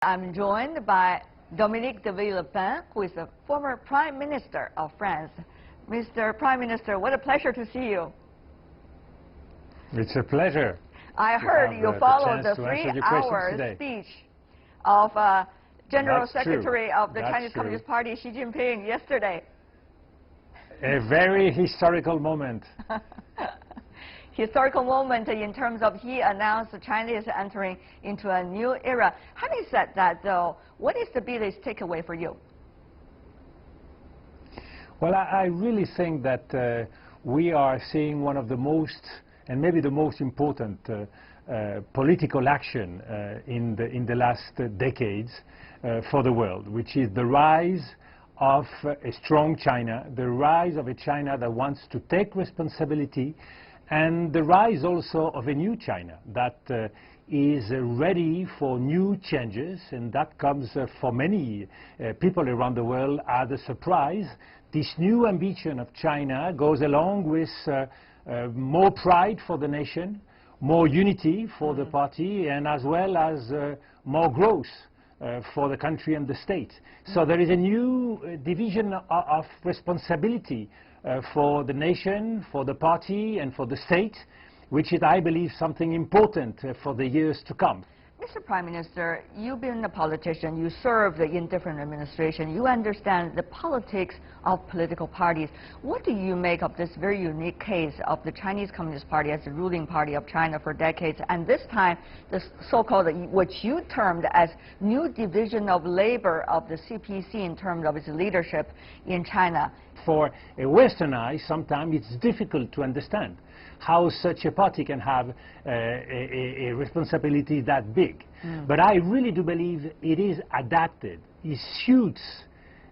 I'm joined by Dominique de Villepin, who is the former Prime Minister of France. Mr. Prime Minister, what a pleasure to see you. It's a pleasure. I heard you followed the 3-hour speech of General Secretary of the Chinese Communist Party, Xi Jinping, yesterday. A very historical moment. Historical moment in terms of he announced China is entering into a new era. Having said that, though, what is the biggest takeaway for you? Well, I really think that we are seeing one of the most, and maybe the most important political action in the last decades for the world, which is the rise of a strong China, the rise of a China that wants to take responsibility, and the rise also of a new China that is ready for new changes, and that comes for many people around the world as a surprise. This new ambition of China goes along with more pride for the nation, more unity for the party, and as well as more growth for the country and the state. So there is a new division of responsibility for the nation, for the party, and for the state, which is, I believe, something important for the years to come. Mr. Prime Minister, you've been a politician, you served in different administrations, you understand the politics of political parties. What do you make of this very unique case of the Chinese Communist Party as the ruling party of China for decades, and this time the so-called, what you termed as new division of labor of the CPC in terms of its leadership in China? For a Western eye, sometimes it's difficult to understand how such a party can have a responsibility that big. But I really do believe it is adapted. It suits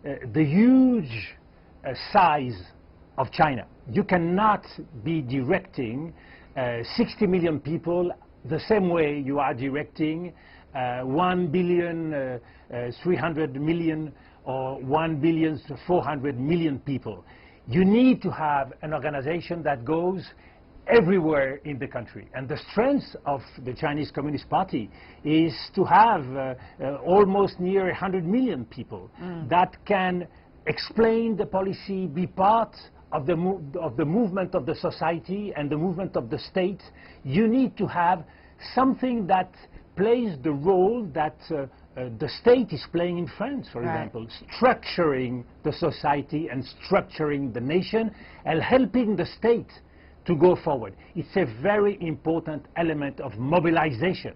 the huge size of China. You cannot be directing 60 million people the same way you are directing 1 billion 300 million or 1 billion 400 million people. You need to have an organization that goes everywhere in the country. And the strength of the Chinese Communist Party is to have almost near 100 million people that can explain the policy, be part of the movement of the society and the movement of the state. You need to have something that plays the role that the state is playing in France, for example, structuring the society and structuring the nation and helping the state to go forward. It's a very important element of mobilization.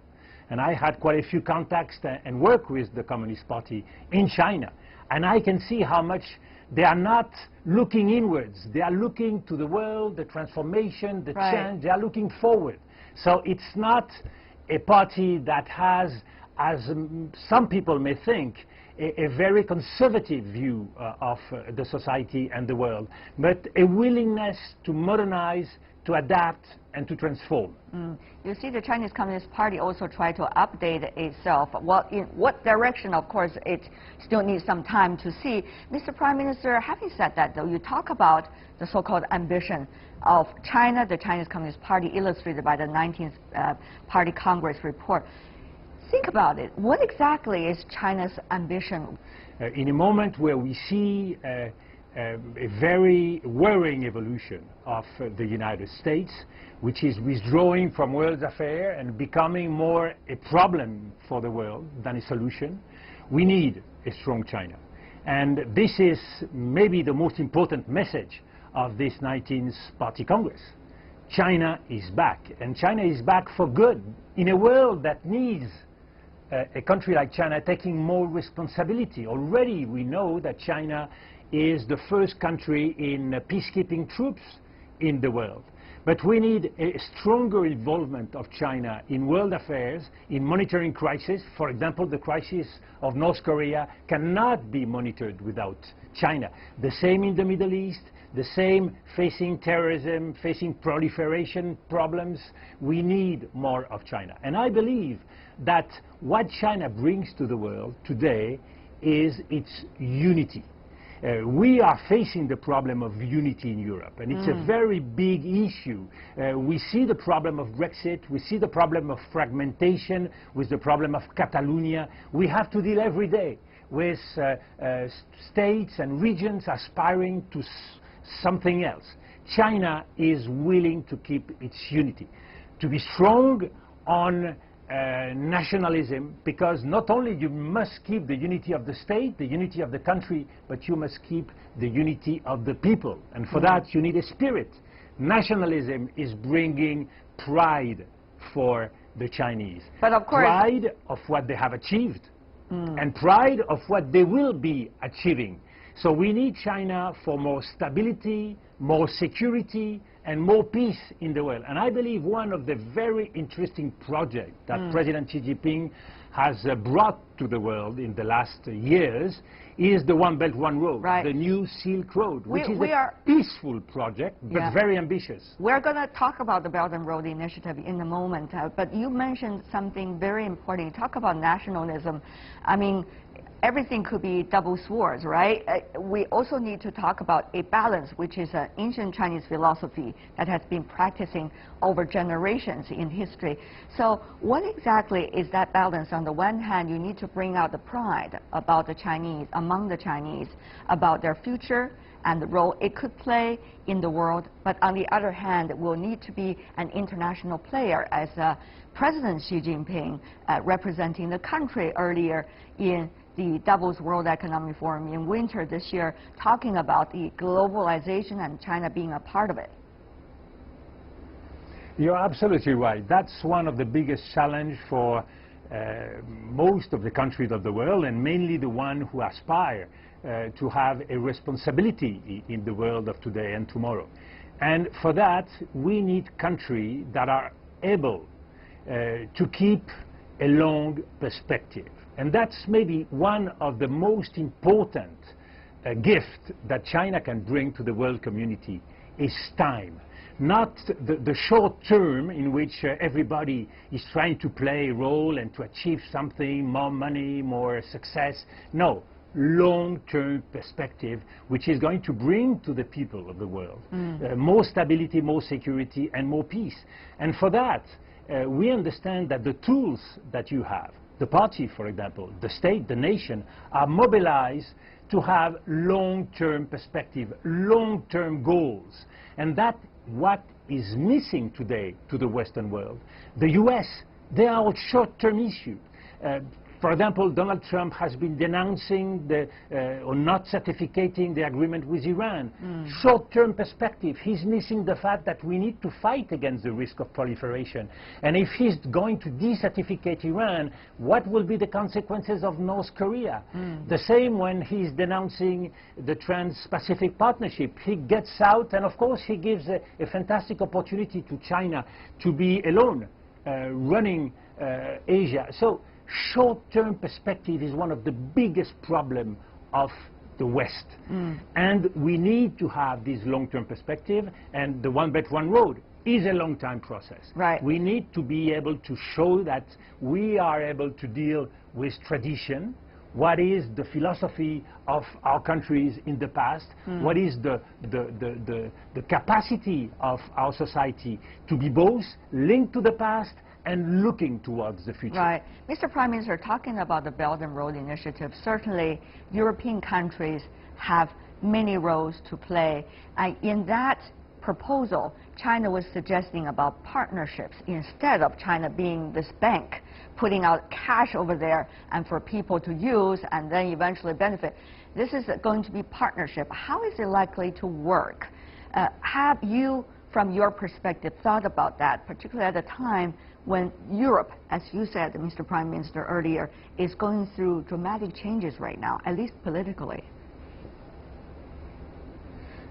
And I had quite a few contacts and work with the Communist Party in China. And I can see how much they are not looking inwards. They are looking to the world, the transformation, the change. They are looking forward. So it's not a party that has, as some people may think, a very conservative view of the society and the world, but a willingness to modernize, to adapt, and to transform. You see, the Chinese Communist Party also tried to update itself. Well, in what direction, of course, it still needs some time to see. Mr. Prime Minister, having said that, though, you talk about the so-called ambition of China, the Chinese Communist Party, illustrated by the 19th Party Congress report. Think about it. What exactly is China's ambition? In a moment where we see a very worrying evolution of the United States, which is withdrawing from world affairs and becoming more a problem for the world than a solution, we need a strong China. And this is maybe the most important message of this 19th Party Congress. China is back, and China is back for good in a world that needs a country like China taking more responsibility. Already we know that China is the first country in peacekeeping troops in the world. But we need a stronger involvement of China in world affairs, in monitoring crisis. For example, the crisis of North Korea cannot be monitored without China. The same in the Middle East, the same facing terrorism, facing proliferation problems. We need more of China. And I believe that what China brings to the world today is its unity. We are facing the problem of unity in Europe, and it's a very big issue. We see the problem of Brexit, we see the problem of fragmentation, with the problem of Catalonia. We have to deal every day with states and regions aspiring to something else. China is willing to keep its unity, to be strong on nationalism, because not only you must keep the unity of the state, the unity of the country, but you must keep the unity of the people. And for that you need a spirit. Nationalism is bringing pride for the Chinese. But of course, pride of what they have achieved and pride of what they will be achieving. So we need China for more stability, more security, and more peace in the world. And I believe one of the very interesting projects that President Xi Jinping has brought to the world in the last years is the One Belt, One Road, the new Silk Road, which is a peaceful project, but very ambitious. We're going to talk about the Belt and Road Initiative in a moment, but you mentioned something very important. You talk about nationalism. I mean, everything could be double swords, right? We also need to talk about a balance, which is an ancient Chinese philosophy that has been practicing over generations in history. So what exactly is that balance? On the one hand, you need to bring out the pride about the Chinese, among the Chinese, about their future and the role it could play in the world. But on the other hand, it will need to be an international player, as President Xi Jinping representing the country earlier in the Davos World Economic Forum in winter this year, talking about the globalization and China being a part of it. You're absolutely right. That's one of the biggest challenges for most of the countries of the world, and mainly the ones who aspire to have a responsibility in the world of today and tomorrow. And for that, we need countries that are able to keep a long perspective. And that's maybe one of the most important gifts that China can bring to the world community, is time. Not the short term in which everybody is trying to play a role and to achieve something, more money, more success. No, long-term perspective, which is going to bring to the people of the world more stability, more security, and more peace. And for that, we understand that the tools that you have, the party, for example, the state, the nation, are mobilized to have long-term perspective, long-term goals. And that's what is missing today to the Western world. The US, they are all short-term issues. For example, Donald Trump has been denouncing or not certificating the agreement with Iran. Short-term perspective. He's missing the fact that we need to fight against the risk of proliferation. And if he's going to decertificate Iran, what will be the consequences of North Korea? The same when he's denouncing the Trans-Pacific Partnership. He gets out, and of course he gives a fantastic opportunity to China to be alone, running Asia. So short-term perspective is one of the biggest problems of the West. And we need to have this long-term perspective, and the One Belt, One Road is a long-time process. We need to be able to show that we are able to deal with tradition, what is the philosophy of our countries in the past, what is the capacity of our society to be both linked to the past and looking towards the future. Right. Mr. Prime Minister, talking about the Belt and Road Initiative, certainly European countries have many roles to play. And in that proposal, China was suggesting about partnerships instead of China being this bank, putting out cash over there and for people to use and then eventually benefit. This is going to be partnership. How is it likely to work? Have you, from your perspective, thought about that, particularly at a time when Europe, as you said, Mr. Prime Minister, earlier, is going through dramatic changes right now, at least politically?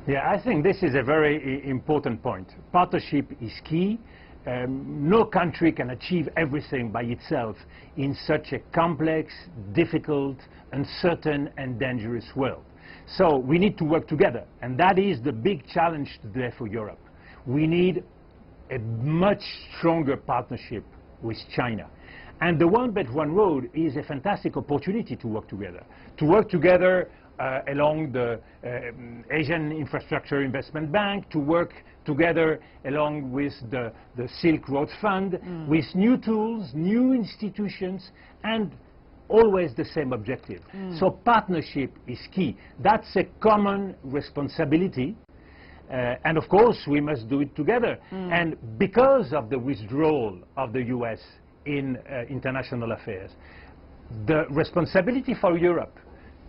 Yeah, I think this is a very important point. Partnership is key. No country can achieve everything by itself in such a complex, difficult, uncertain, and dangerous world. So we need to work together, and that is the big challenge today for Europe. We need a much stronger partnership with China. And the One Belt One Road is a fantastic opportunity to work together. To work together along the Asian Infrastructure Investment Bank, to work together along with the Silk Road Fund, with new tools, new institutions, and always the same objective. So partnership is key. That's a common responsibility. And of course, we must do it together. And because of the withdrawal of the US in international affairs, the responsibility for Europe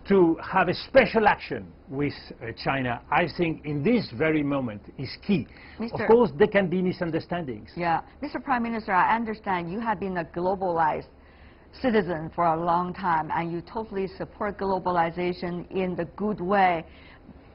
to have a special action with China, I think in this very moment is key. Of course, there can be misunderstandings. Yeah. Mr. Prime Minister, I understand you have been a globalized citizen for a long time, and you totally support globalization in the good way.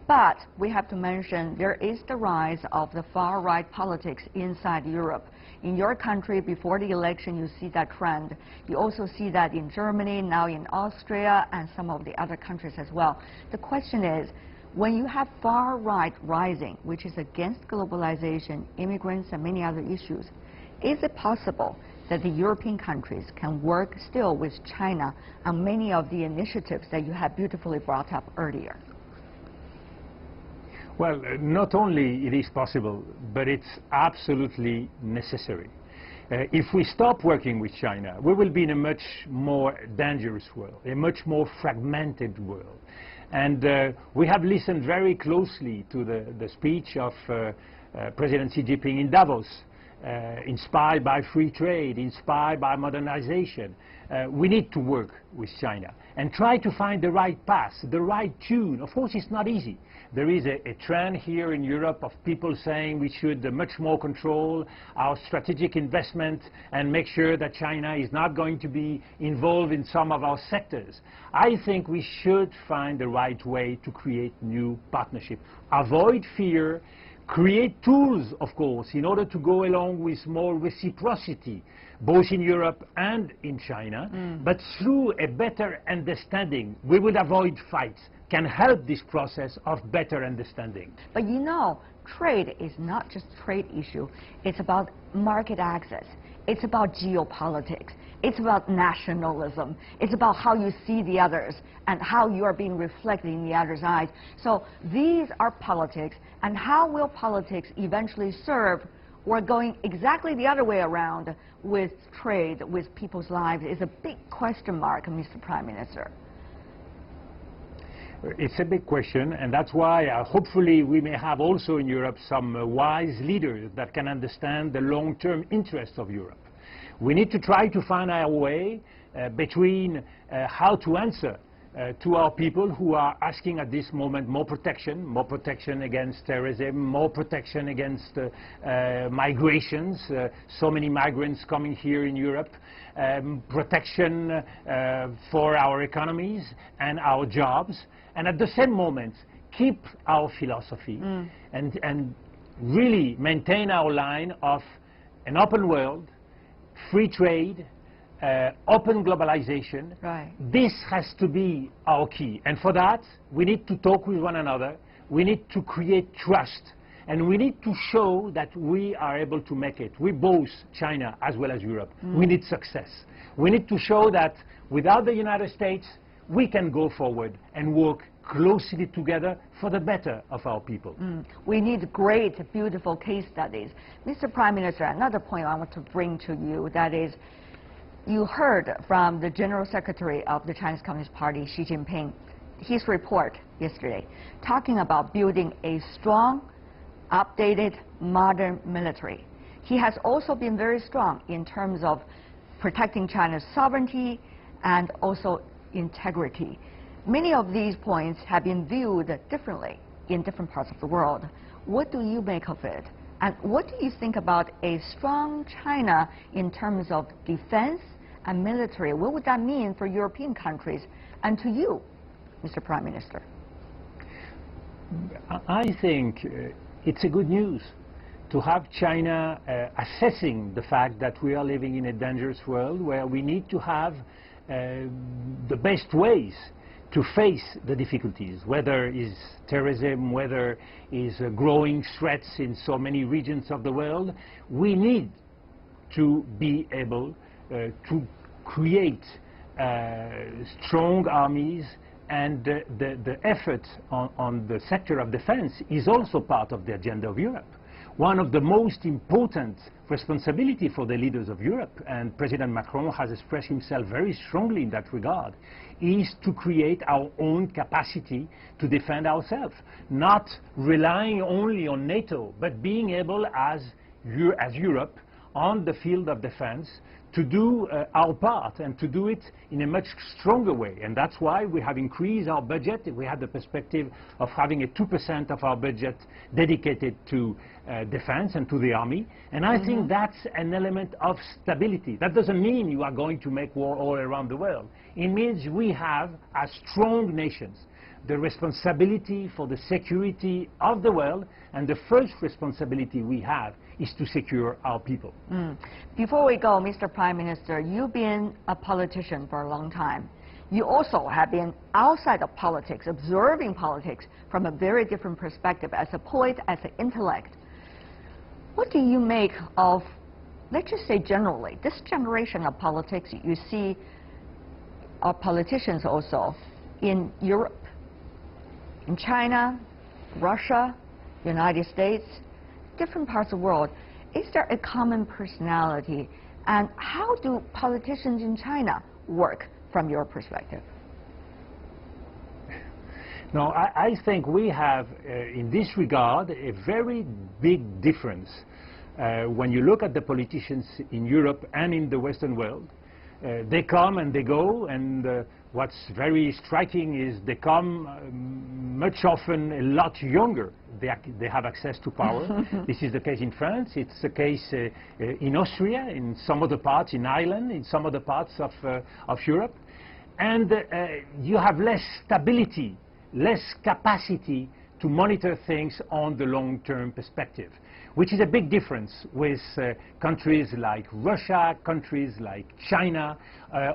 But we have to mention there is the rise of the far-right politics inside Europe. In your country, before the election, you see that trend. You also see that in Germany, now in Austria, and some of the other countries as well. The question is, when you have far-right rising, which is against globalization, immigrants, and many other issues, is it possible that the European countries can work still with China on many of the initiatives that you have beautifully brought up earlier? Well, not only it is possible, but it's absolutely necessary. If we stop working with China, we will be in a much more dangerous world, a much more fragmented world. And we have listened very closely to the speech of President Xi Jinping in Davos, inspired by free trade, inspired by modernization. We need to work with China and try to find the right path, the right tune. Of course, it's not easy. There is a trend here in Europe of people saying we should much more control our strategic investment and make sure that China is not going to be involved in some of our sectors. I think we should find the right way to create new partnerships. Avoid fear. Create tools, of course, in order to go along with more reciprocity, both in Europe and in China. But through a better understanding, we will avoid fights, can help this process of better understanding. But you know, trade is not just trade issue. It's about market access. It's about geopolitics. It's about nationalism. It's about how you see the others and how you are being reflected in the other's eyes. So these are politics, and how will politics eventually serve or going exactly the other way around with trade, with people's lives, is a big question mark, Mr. Prime Minister. It's a big question, and that's why hopefully we may have also in Europe some wise leaders that can understand the long-term interests of Europe. We need to try to find our way between how to answer to our people who are asking at this moment more protection against terrorism, more protection against migrations, so many migrants coming here in Europe, protection for our economies and our jobs, and at the same moment keep our philosophy and really maintain our line of an open world, free trade, open globalization. Right. This has to be our key. And for that, we need to talk with one another. We need to create trust. And we need to show that we are able to make it. We both, China as well as Europe, we need success. We need to show that without the United States, we can go forward and work closely together for the better of our people. We need great, beautiful case studies. Mr. Prime Minister, another point I want to bring to you, that is, you heard from the General Secretary of the Chinese Communist Party, Xi Jinping, his report yesterday, talking about building a strong, updated, modern military. He has also been very strong in terms of protecting China's sovereignty and also integrity. Many of these points have been viewed differently in different parts of the world. What do you make of it? And what do you think about a strong China in terms of defense and military? What would that mean for European countries and to you, Mr. Prime Minister? I think it's a good news to have China assessing the fact that we are living in a dangerous world where we need to have the best ways to face the difficulties, whether it's terrorism, whether it's growing threats in so many regions of the world. We need to be able to create strong armies, and the effort on the sector of defense is also part of the agenda of Europe. One of the most important responsibility for the leaders of Europe, and President Macron has expressed himself very strongly in that regard, is to create our own capacity to defend ourselves, not relying only on NATO, but being able as Europe on the field of defense to do our part, and to do it in a much stronger way. And that's why we have increased our budget. We had the perspective of having a 2% of our budget dedicated to defense and to the army. And I think that's an element of stability. That doesn't mean you are going to make war all around the world. It means we have, as strong nations, the responsibility for the security of the world, and the first responsibility we have is to secure our people. Before we go, Mr. Prime Minister, you've been a politician for a long time. You also have been outside of politics, observing politics from a very different perspective, as a poet, as an intellect. What do you make of, let's just say generally, this generation of politics? You see our politicians also in Europe, in China, Russia, United States, different parts of the world. Is there a common personality? And how do politicians in China work from your perspective? No, I think we have, in this regard, a very big difference. When you look at the politicians in Europe and in the Western world, they come and they go, and what's very striking is they come much often a lot younger. They have access to power. This is the case in France. It's the case in Austria, in some other parts, in Ireland, in some other parts of Europe. And you have less stability, less capacity to monitor things on the long-term perspective, which is a big difference with countries like Russia, countries like China,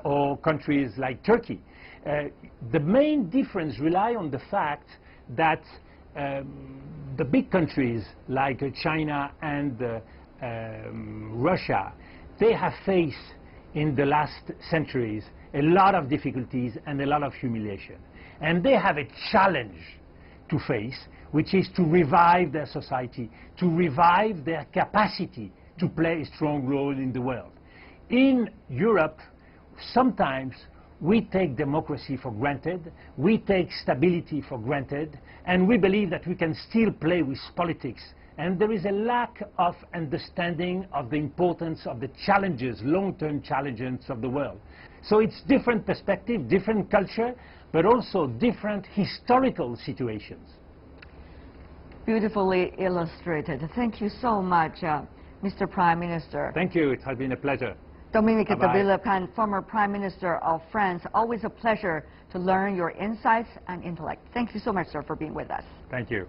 or countries like Turkey. The main difference relies on the fact that the big countries like China and Russia, they have faced in the last centuries a lot of difficulties and a lot of humiliation. And they have a challenge to face, which is to revive their society, to revive their capacity to play a strong role in the world. In Europe, sometimes we take democracy for granted, we take stability for granted, and we believe that we can still play with politics. And there is a lack of understanding of the importance of the challenges, long-term challenges of the world. So it's different perspective, different culture, but also different historical situations. Beautifully illustrated. Thank you so much, Mr. Prime Minister. Thank you. It has been a pleasure. Dominique de Villepin, former Prime Minister of France. Always a pleasure to learn your insights and intellect. Thank you so much, sir, for being with us. Thank you.